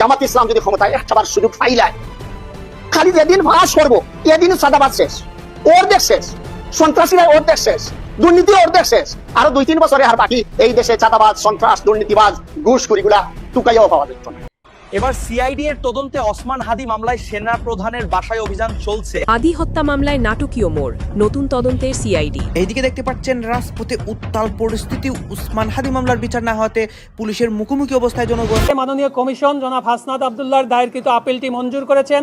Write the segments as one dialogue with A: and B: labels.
A: জামাত ইসলাম যদি ক্ষমতায় একবার সুযোগ পাইলায়, খালি যেদিন ভাস করবো এদিন সাদাবাদ শেষ, ওর দেশ শেষ, সন্ত্রাসীরা ওর দেশ শেষ, দুর্নীতি ওর দেশ শেষ। আরো 2-3 বছরে আর বাকি এই দেশে চাঁদাবাজ, সন্ত্রাস, দুর্নীতিবাজ, ঘুষখোরিগুলা টুকাইয়াও পাওয়া যেত না।
B: এবার সিআইডি এর তদন্তে ওসমান হাদি মামলায় সেনা প্রধানের বাসায় অভিযান চলছে।
C: হাদি হত্যা মামলায় নাটকীয় মোড়, নতুন তদন্তের সিআইডি।
D: এইদিকে দেখতে পাচ্ছেন রাজপথে উত্তাল পরিস্থিতি। ওসমান হাদি মামলার বিচার না হওয়াতে পুলিশের মুখোমুখি অবস্থায় জনগণ।
E: মাননীয় কমিশন জনাব হাসনাত আব্দুল্লাহর দায়েরকৃত আপিলটি মঞ্জুর করেছেন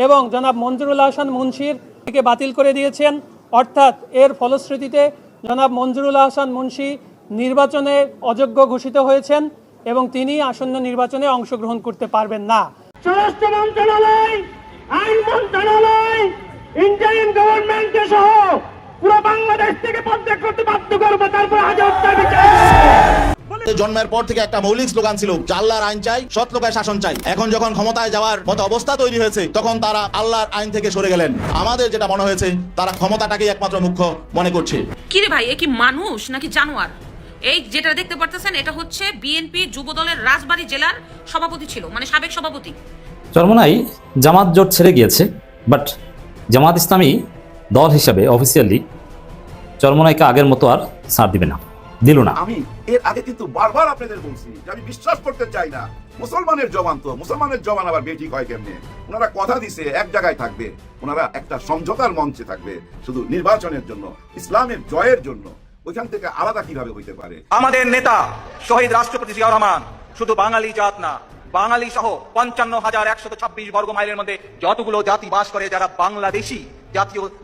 E: এবং জনাব মঞ্জুরুল হাসান মুন্সির কে বাতিল করে দিয়েছেন। অর্থাৎ এর ফলশ্রুতিতে জনাব মঞ্জুরুল হাসান মুন্সি নির্বাচনে অযোগ্য ঘোষিত হয়েছেন এবং তিনি আসন্ন নির্বাচনে অংশগ্রহণ করতে পারবেন না।
F: স্বরাষ্ট্র মন্ত্রণালয়, আইন মন্ত্রণালয়, ইন্টারিম গভর্নমেন্টকে সহ পুরো বাংলাদেশ থেকে পদত্যাগ করতে বাধ্য করবো, তারপর হাজার বিচার।
G: জন্মের পর থেকে একটা মৌলিক স্লোগান ছিল, আল্লাহর আইন চাই, সৎ লোকের শাসন চাই। এখন যখন ক্ষমতায় যাওয়ার মতো অবস্থা তৈরি হয়েছে, তখন তারা আল্লাহর আইন থেকে সরে গেলেন। আমাদের যেটা মনে হয়েছে, তারা ক্ষমতাটাকেই একমাত্র মুখ্য মনে করছে।
H: কি রে ভাই, এ কি মানুষ নাকি জানোয়ার? এই যেটা দেখতে পারতেছেন, এটা হচ্ছে বিএনপি যুব দলের রাজবাড়ী জেলার সভাপতি ছিল, মানে সাবেক সভাপতি।
I: চরমোনাই জামাত জোট ছেড়ে গিয়েছে, বাট জামাত ইসলামী দল হিসাবে অফিসিয়ালি চরমোনাইকে আগের মতো আর ছাড় দিবে না, দিল না।
J: আমি এর আগে কিন্তু বারবার আপনাদের বলছি যে আমি বিশ্বাস করতে চাই না মুসলমানের জবান, তো মুসলমানের জবান আবার বেঠিক হয় কেমনে? ওনারা কথা দিছে এক জায়গায় থাকবে, ওনারা একটা সমঝোতার মঞ্চে থাকবে শুধু নির্বাচনের জন্য, ইসলামের জয়ের জন্য। ওইখান থেকে আলাদা কিভাবে হইতে পারে?
B: আমাদের নেতা শহীদ রাষ্ট্রপতি জিয়াউর রহমান শুধু বাঙালি জাত না, বাঙালি সহ 55,126 বর্গ মাইলের মধ্যে যতগুলো জাতি বাস করে, যারা বাংলাদেশী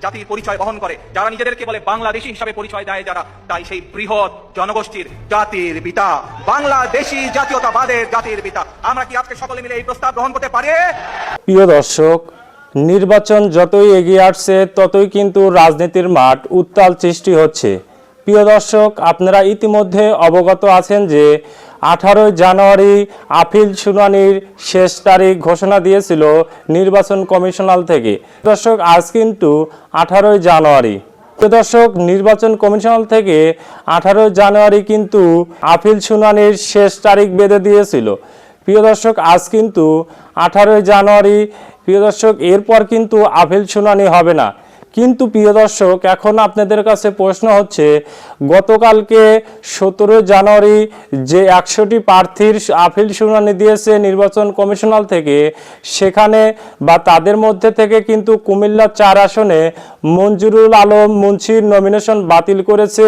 B: জাতির পরিচয় বহন করে, যারা নিজেদেরকে বলে বাংলাদেশী হিসাবে পরিচয় দেয় যারা, তাই সেই বৃহৎ জনগোষ্ঠীর জাতির পিতা, বাংলাদেশী জাতীয়তাবাদের জাতির পিতা। আমরা কি আজকে সকলে মিলে এই প্রস্তাব গ্রহণ করতে পারি?
E: প্রিয় দর্শক, নির্বাচন যতই এগিয়ে আসছে ততই কিন্তু রাজনীতির মাঠ উত্তাল সৃষ্টি হচ্ছে। প্রিয় দর্শক, আপনারা ইতিমধ্যে অবগত আছেন যে 18 জানুয়ারি আপিল শুনানির শেষ তারিখ ঘোষণা দিয়েছিল নির্বাচন কমিশনাল থেকে। দর্শক, আজ কিন্তু 18 জানুয়ারি। দর্শক, নির্বাচন কমিশনাল থেকে 18 জানুয়ারি কিন্তু আপিল শুনানির শেষ তারিখ বেঁধে দিয়েছিল। প্রিয় দর্শক, আজ কিন্তু 18 জানুয়ারি। প্রিয় দর্শক, এরপর কিন্তু আপিল শুনানি হবে না। কিন্তু প্রিয় দর্শক, এখন আপনাদের কাছে প্রশ্ন হচ্ছে, গতকালকে 17 জানুয়ারি যে 100টি প্রার্থীর আপিল শুনানি দিয়েছে নির্বাচন কমিশনাল থেকে, সেখানে বা তাদের মধ্যে থেকে কিন্তু কুমিল্লা 4 আসনে মঞ্জুরুল আলম মুন্সির নমিনেশন বাতিল করেছে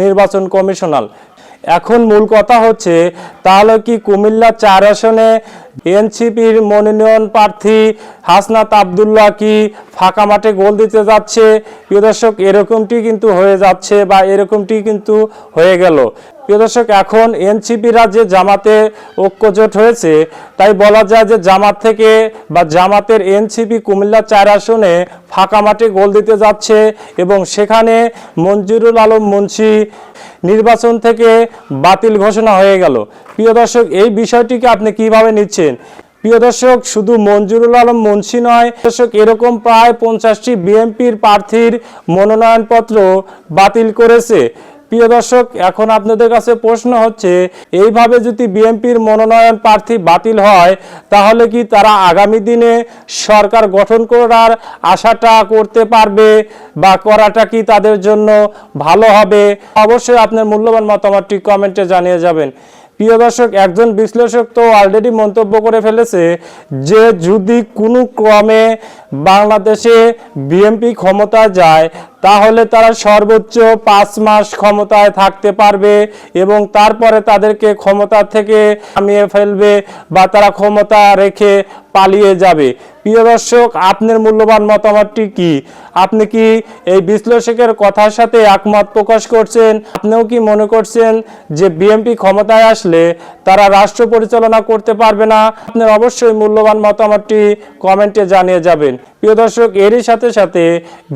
E: নির্বাচন কমিশনাল। এখন মূল কথা হচ্ছে, তাহলে কি কুমিল্লা 4 আসনে এনসিপির মনোনয়ন প্রার্থী হাসনাত আব্দুল্লাহ কি ফাঁকা মাঠে গোল দিতে যাচ্ছে? প্রিয় দর্শক, এরকমটি কিন্তু হয়ে যাচ্ছে বা এরকমটি কিন্তু হয়ে গেল। প্রিয় দর্শক, এখন এনসিপিরা যে জামাতে ঐক্যজোট হয়েছে, তাই বলা যায় যে জামাত থেকে বা জামাতের এনসিপি কুমিল্লা 4 আসনে ফাঁকা মাঠে গোল দিতে যাচ্ছে এবং সেখানে মঞ্জুরুল আলম মুন্সি নির্বাচন থেকে বাতিল ঘোষণা হয়ে গেল। প্রিয় দর্শক, এই বিষয়টিকে আপনি কিভাবে নিচ্ছেন? প্রিয় দর্শক, শুধু মঞ্জুরুল আলম মুন্সি নয় দর্শক, এরকম প্রায় 50টি বিএনপির প্রার্থীর মনোনয়নপত্র বাতিল করেছে। প্রিয় দর্শক, এখন আপনাদের কাছে প্রশ্ন হচ্ছে, এইভাবে যদি বিএনপির মনোনয়ন প্রার্থী বাতিল হয়, তাহলে কি তারা আগামী দিনে সরকার গঠন করার আশাটা করতে পারবে বা করাটা কি তাদের জন্য ভালো হবে? অবশ্যই আপনার মূল্যবান মতামতটি কমেন্টে জানিয়ে যাবেন। প্রিয় দর্শক, একজন বিশ্লেষক তো অলরেডি মন্তব্য করে ফেলেছে যে যদি কোনো ক্রমে বাংলাদেশে বিএনপি ক্ষমতায় যায়, তাহলে তারা সর্বোচ্চ 5 মাস ক্ষমতায় থাকতে পারবে এবং তারপরে তাদেরকে ক্ষমতা থেকে নামিয়ে ফেলবে বা তারা ক্ষমতা রেখে পালিয়ে যাবে। প্রিয় দর্শক, আপনার মূল্যবান মতামতটি কি? আপনি কি এই বিশ্লেষকের কথার সাথে একমত প্রকাশ করছেন? আপনিও কি মনে করছেন যে বিএনপি ক্ষমতায় আসলে তারা রাষ্ট্র পরিচালনা করতে পারবে না? আপনার অবশ্যই মূল্যবান মতামতটি কমেন্টে জানিয়ে যাবেন। প্রিয় দর্শক, এরই সাথে সাথে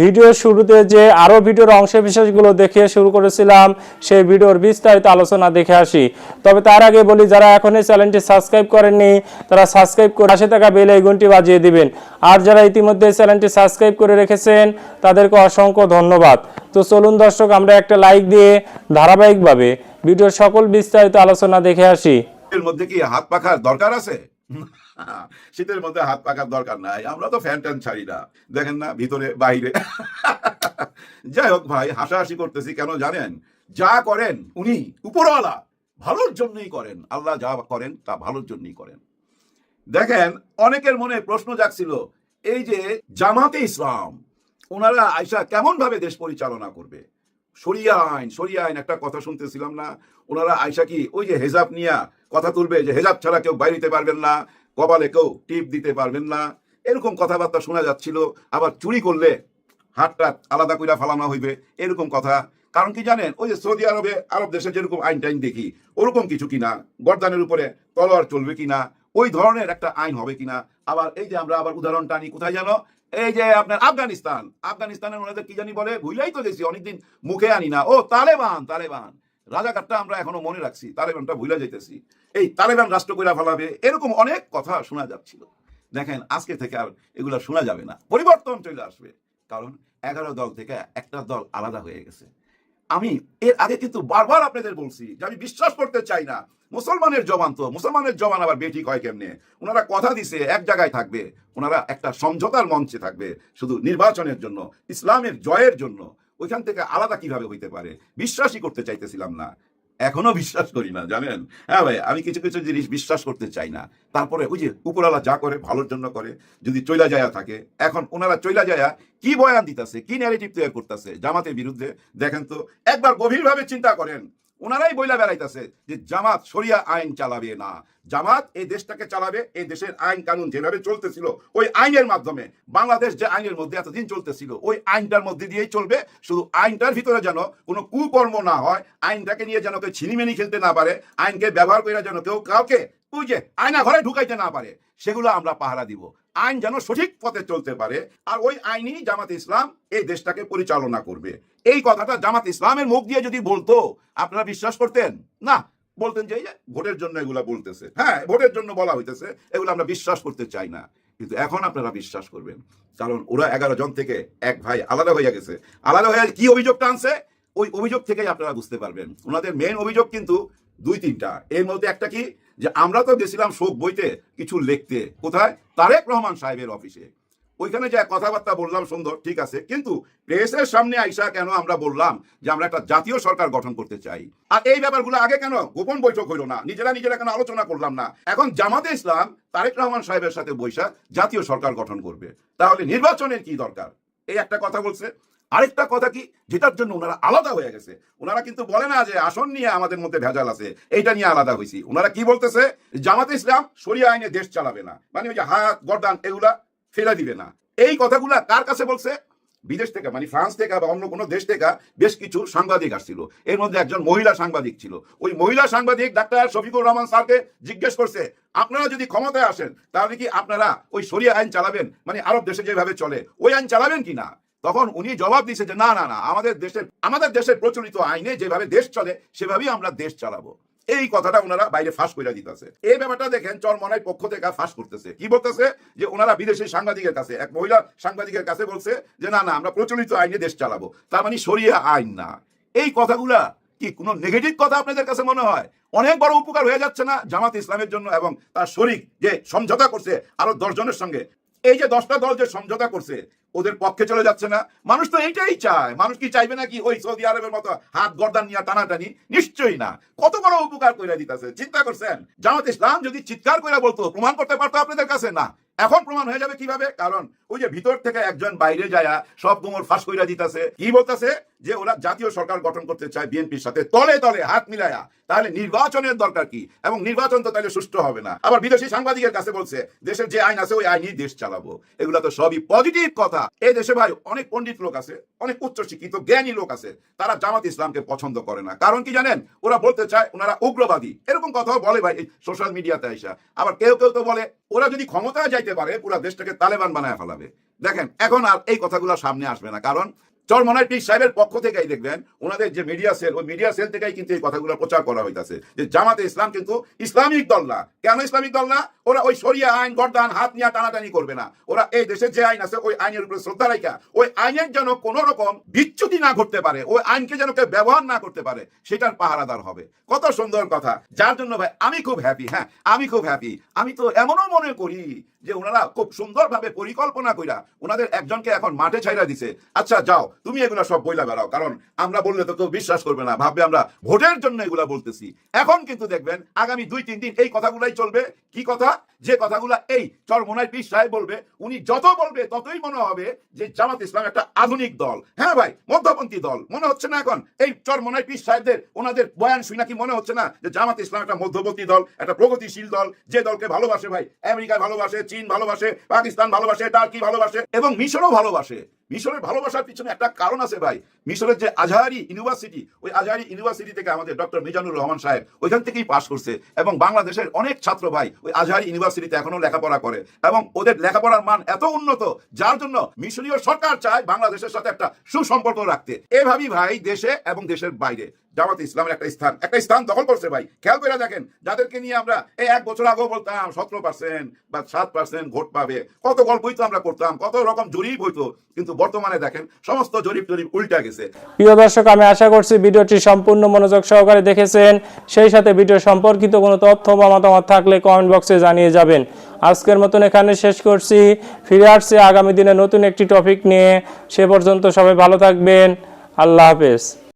E: ভিডিও শুরুতে যে আরো ভিডিওর অংশ বিশেষগুলো দেখে শুরু করেছিলাম, সেই ভিডিওর বিস্তারিত আলোচনা দেখে আসি। তবে তার আগে বলি, যারা এখন এই চ্যানেলটি সাবস্ক্রাইব করেননি তারা সাবস্ক্রাইব করে পাশে থাকা বেল আইকনটি বাজিয়ে দিবেন। আর যারা ইতিমধ্যে এই চ্যানেলটি সাবস্ক্রাইব করে রেখেছেন তাদেরকে অসংখ্য ধন্যবাদ। তো চলুন দর্শক, আমরা একটা লাইক দিয়ে ধারাবাহিকভাবে ভিডিওর সকল বিস্তারিত আলোচনা দেখে আসি।
J: এর মধ্যে কি হাত পাখার দরকার আছে? শীতের মধ্যে হাত পাকার দরকার নাই, আমরা তো ফ্যান ট্যান ছাড়ি না, দেখেন না ভিতরে বাইরে। যাই হোক ভাই, হাসাহাসি করতেছি কেন জানেন? যা করেন উনি উপরওয়ালা ভালোর জন্যই করেন, আল্লাহ যা করেন তা ভালোর জন্যই করেন। দেখেন, অনেকের মনে প্রশ্ন জাগছিল, এই যে জামাতে ইসলাম ওনারা আয়সা কেমন ভাবে দেশ পরিচালনা করবে? শরিয়া আইন একটা কথা শুনতেছিলাম না, ওনারা আয়সা কি ওই যে হেজাব নিয়ে কথা তুলবে, যে হেজাব ছাড়া কেউ বাইরে পারবেন না, কপালে কেউ টিপ দিতে পারবেন না, এরকম কথাবার্তা শোনা যাচ্ছিল। আবার চুরি করলে হাতটা আলাদা কইরা ফালানো হইবে, এরকম কথা। কারণ কি জানেন, ওই যে সৌদি আরবে, আরব দেশে যেরকম আইন টাইন দেখি ওরকম কিছু কিনা, গর্দানের উপরে তলোয়ার চলবে কিনা, ওই ধরনের একটা আইন হবে কিনা। আবার এই যে আমরা আবার উদাহরণ টানি কোথায় জানো, এই যে আপনার আফগানিস্তানের ওনাদের কি জানি বলে, ভুলাই তো গেছি, অনেকদিন মুখে আনি না। ও তালেবান রাজাকারটা আমরা এখনো মনে রাখছি, তালেবানটা ভুলে যাইতেছি। এই তালেবান রাষ্ট্র কইরা ফেলাবে, এরকম অনেক কথা শোনা যাচ্ছিল। দেখেন, আজকে থেকে আর এগুলা শোনা যাবে না, পরিবর্তন চলে আসবে। কারণ 11 দল থেকে একটা দল আলাদা হয়ে গেছে। আমি এর আগে কিন্তু বারবার আপনাদের বলছি যে আমি বিশ্বাস করতে চাই না, মুসলমানের জবান তো, মুসলমানের জবান আবার বেঠিক হয় কেমনে? ওনারা কথা দিছে এক জায়গায় থাকবে, ওনারা একটা সমঝোতার মঞ্চে থাকবে শুধু নির্বাচনের জন্য, ইসলামের জয়ের জন্য। ওইখান থেকে আলাদা কিভাবে হইতে পারে? বিশ্বাসই করতে চাইতেছিলাম না, এখনো বিশ্বাস করি না, জানেন। হ্যাঁ ভাই, আমি কিছু কিছু জিনিস বিশ্বাস করতে চাই না। তারপরে ওই যে উপরওয়ালা যা করে ভালোর জন্য করে, যদি চইলা যায়া থাকে, এখন ওনারা চইলা যায়া কি বয়ান দিতেছে, কি ন্যারেটিভ তৈরি করতেছে জামাতের বিরুদ্ধে, দেখেন তো। একবার গভীরভাবে চিন্তা করেন, ওনারাই বইলা বেড়াইতেছে যে জামাত শরিয়া আইন চালাবে না, জামাত এই দেশটাকে চালাবে, এই দেশের আইন কানুন যেভাবে চলতেছিল ওই আইনের মাধ্যমে, বাংলাদেশ যে আইনের মধ্যে এতদিন চলতেছিল ওই আইনটার মধ্যে দিয়েই চলবে। শুধু আইনটার ভিতরে যেন কোনো কুকর্ম না হয়, আইনটাকে নিয়ে যেন কেউ ছিনিমিনি খেলতে না পারে, আইনকে ব্যবহার করে যেন কেউ কাউকে ওই যে আয়না ঘরে ঢুকাইতে না পারে, সেগুলো আমরা পাহারা দিব। আইন যেন সঠিক পথে চলতে পারে, আর ওই আইনই জামাতে ইসলাম এই দেশটাকে পরিচালনা করবে। এই কথাটা জামাত ইসলামের মুখ দিয়ে যদি বলতো, আপনারা বিশ্বাস করতেন না? বলতেন যে ভোটের জন্য এগুলা বলতেছে, হ্যাঁ ভোটের জন্য বলা হইতেছে, এগুলো আমরা বিশ্বাস করতে চাই না। কিন্তু এখন আপনারা বিশ্বাস করবেন, কারণ ওরা 11 জন থেকে এক ভাই আলাদা হয়ে গেছে। আলাদা হয়ে কি অভিযোগটা আনছে, ওই অভিযোগ থেকেই আপনারা বুঝতে পারবেন। ওনাদের মেইন অভিযোগ কিন্তু 2-3টা। এর মধ্যে একটা কি, যে আমরা তো গেছিলাম শোক বইতে কিছু লিখতে, কোথায়? তারেক রহমান সাহেবের অফিসে। ওইখানে যে কথাবার্তা বললাম সুন্দর, ঠিক আছে, কিন্তু প্রেসের সামনে আইসা কেন আমরা বললাম যে আমরা একটা জাতীয় সরকার গঠন করতে চাই? আর এই ব্যাপারগুলো আগে কেন গোপন বৈঠক হইল না, নিজেরা কেন আলোচনা করলাম না? এখন জামাতে ইসলাম তারেক রহমান সাহেবের সাথে বৈশা জাতীয় সরকার গঠন করবে, তাহলে নির্বাচনের কি দরকার? এই একটা কথা বলছে। আরেকটা কথা কি, যেটার জন্য ওনারা আলাদা হয়ে গেছে, ওনারা কিন্তু বলে না যে আসন নিয়ে আমাদের মধ্যে ভেজাল আছে, এইটা নিয়ে আলাদা হয়েছি। ওনারা কি বলতেছে, জামাতে ইসলাম শরিয়া আইনে দেশ চালাবে না, মানে ওই যে হাত গর্দান এগুলা ফেলে দিবে না। এই কথাগুলা কার কাছে বলছে? বিদেশ থেকে, মানে ফ্রান্স থেকে বা অন্য কোনো দেশ থেকে বেশ কিছু সাংবাদিক আসছিল। এর মধ্যে একজন মহিলা সাংবাদিক ছিল। ওই মহিলা সাংবাদিক ডাক্তার শফিকুর রহমান স্যারকে জিজ্ঞেস করছে, আপনারা যদি ক্ষমতায় আসেন তাহলে কি আপনারা ওই শরিয়া আইন চালাবেন, মানে আরব দেশে যেভাবে চলে ওই আইন চালাবেন কিনা? তখন উনি জবাব দিয়েছে যে না, আমাদের দেশের প্রচলিত আইনে যেভাবে দেশ চলে সেভাবেই আমরা দেশ চালাবো। এই কথাটা ওনারা বাইরে ফাঁস করে দিতেছে। এই ব্যাপারটা দেখেন চরমনাইর পক্ষ থেকে ফাঁস করতেছে। কি বলতেছে? যে ওনারা বিদেশি সাংবাদিকের কাছে, এক মহিলা সাংবাদিকের কাছে বলছে যে না আমরা প্রচলিত আইনে দেশ চালাবো, তার মানে শরিয়া আইন না। এই কথাগুলা কি কোনো নেগেটিভ কথা আপনাদের কাছে মনে হয়? অনেক বড় উপকার হয়ে যাচ্ছে না জামাত ইসলামের জন্য এবং তার শরিক যে সমঝোতা করছে আরো 10 জনের সঙ্গে। এই যে 10টা দল যে সমঝোতা করছে ওদের পক্ষে চলে যাচ্ছে না? মানুষ তো এইটাই চায়। মানুষ কি চাইবে নাকি ওই সৌদি আরবের মতো হাত গর্দান নিয়ে টানাটানি? নিশ্চয়ই না। কত বড় উপকার করে দিতেছে, চিন্তা করছেন? জামাত ইসলাম যদি চিৎকার করে বলতো, প্রমাণ করতে পারতো আপনাদের কাছে? না। এখন প্রমাণ হয়ে যাবে কিভাবে? কারণ ওই যে ভিতর থেকে একজন বাইরে যায়া সব গোমর ফাঁস কইরা দিতেছে। কি বলতেছে? যে ওরা জাতীয় সরকার গঠন করতে চায় বিএনপির সাথে তলে তলে হাত মিলায়া। তাহলে নির্বাচনের দরকার কি? এবং নির্বাচন তো তাহলে সুষ্ঠু হবে না। আবার বিদেশি সাংবাদিকের কাছে বলছে দেশের যে আইন আছে ওই আইনই দেশ চালাবো। এগুলা তো সবই পজিটিভ কথা। এই দেশে ভাই অনেক পণ্ডিত লোক আছে, অনেক উচ্চ শিক্ষিত জ্ঞানী লোক আছে, তারা জামাত ইসলামকে পছন্দ করে না। কারণ কি জানেন? ওরা বলতে চায় ওনারা উগ্রবাদী, এরকম কথাও বলে ভাই সোশ্যাল মিডিয়াতে আইসা। আবার কেউ কেউ তো বলে ওরা যদি ক্ষমতায় যাইতে পারে পুরো দেশটাকে তালেবান বানায় ফেলাবে। দেখেন এখন আর এই কথাগুলো সামনে আসবে না, কারণ চরমনাই পীর সাহেবের পক্ষ থেকেই দেখবেন ওনাদের যে মিডিয়া সেল, ওই মিডিয়া সেল থেকেই কিন্তু এই কথাগুলো প্রচার করা হইতাছে যে জামাতে ইসলাম কিন্তু ইসলামিক দল না। কেন ইসলামিক দল না? ওরা ওই শরিয়া আইন গর্দান হাত নিয়ে টানাটানি করবে না। ওরা এই দেশের যে আইন আছে ওই আইনের উপরে শ্রদ্ধা রাখা, ওই আইনের যেন কোনো রকম বিচ্যুতি না ঘটতে পারে, ওই আইনকে যেন কেউ ব্যবহার না করতে পারে, সেটার পাহারাদার হবে। কত সুন্দর কথা, যার জন্য ভাই আমি খুব হ্যাপি। হ্যাঁ, আমি খুব হ্যাপি। আমি তো এমনও মনে করি যে ওনারা খুব সুন্দরভাবে পরিকল্পনা কইরা ওনাদের একজনকে এখন মাঠে ছাইরা দিছে। আচ্ছা যাও তুমি এগুলা সব বইলা বেড়াও, কারণ আমরা বললে তো কেউ বিশ্বাস করবে না, ভাববে আমরা ভোটের জন্য এগুলা বলতেছি। এখন কিন্তু দেখবেন আগামী 2-3 দিন এই কথাগুলাই চলবে। কি কথা? যে কথাগুলা এই চরমনাই পীর সাহেব বলবে, উনি যত বলবে ততই মনে হবে যে জামাত ইসলাম একটা আধুনিক দল। হ্যাঁ ভাই, মধ্যপন্থী দল মনে হচ্ছে না এখন এই চরমনাই পীর সাহেবদের ওনাদের বয়ান শুনে কি মনে হচ্ছে না যে জামাত ইসলাম একটা মধ্যপন্থী দল, একটা প্রগতিশীল দল, যে দলকে ভালোবাসে ভাই আমেরিকা ভালোবাসে, চীন ভালোবাসে, পাকিস্তান ভালোবাসে, টার্কি ভালোবাসে এবং মিশরও ভালোবাসে। মিশরের ভালোবাসার পিছনে একটা কারণ আছে ভাই। মিশরের যে আজহারি ইউনিভার্সিটি, ওই আজহারি ইউনিভার্সিটি থেকে আমাদের ডক্টর মিজানুর রহমান সাহেব ওইখান থেকেই পাশ করছে এবং বাংলাদেশের অনেক ছাত্র ভাই ওই আজহারি ইউনিভার্সিটিতে এখনো লেখাপড়া করে এবং ওদের লেখাপড়ার মান এত উন্নত, যার জন্য মিশরীয় সরকার চায় বাংলাদেশের সাথে একটা সুসম্পর্ক রাখতে। এভাবেই ভাই দেশে এবং দেশের বাইরে জামাত ইসলামের একটা স্থান দখল করছে ভাই। খেয়াল করে দেখেন, যাদেরকে নিয়ে আমরা এই 1 বছর আগেও বলতাম 17% বা 7% ভোট পাবে, কত গল্পই তো আমরা করতাম, কত রকম জরিপ হইতো, কিন্তু বর্তমানে দেখেন সমস্ত জরিপ উল্টা গেছে।
E: প্রিয় দর্শক, আমি আশা করছি ভিডিওটি সম্পূর্ণ মনোযোগ সহকারে দেখেছেন। সেই সাথে ভিডিও সম্পর্কিত কোনো তথ্য বা মতামত থাকলে কমেন্ট বক্সে জানিয়ে যাবেন। আজকের মতন এখানে শেষ করছি। ফিরে আসছে আগামী দিনে নতুন একটি টপিক নিয়ে। সে পর্যন্ত সবাই ভালো থাকবেন। আল্লাহ হাফেজ।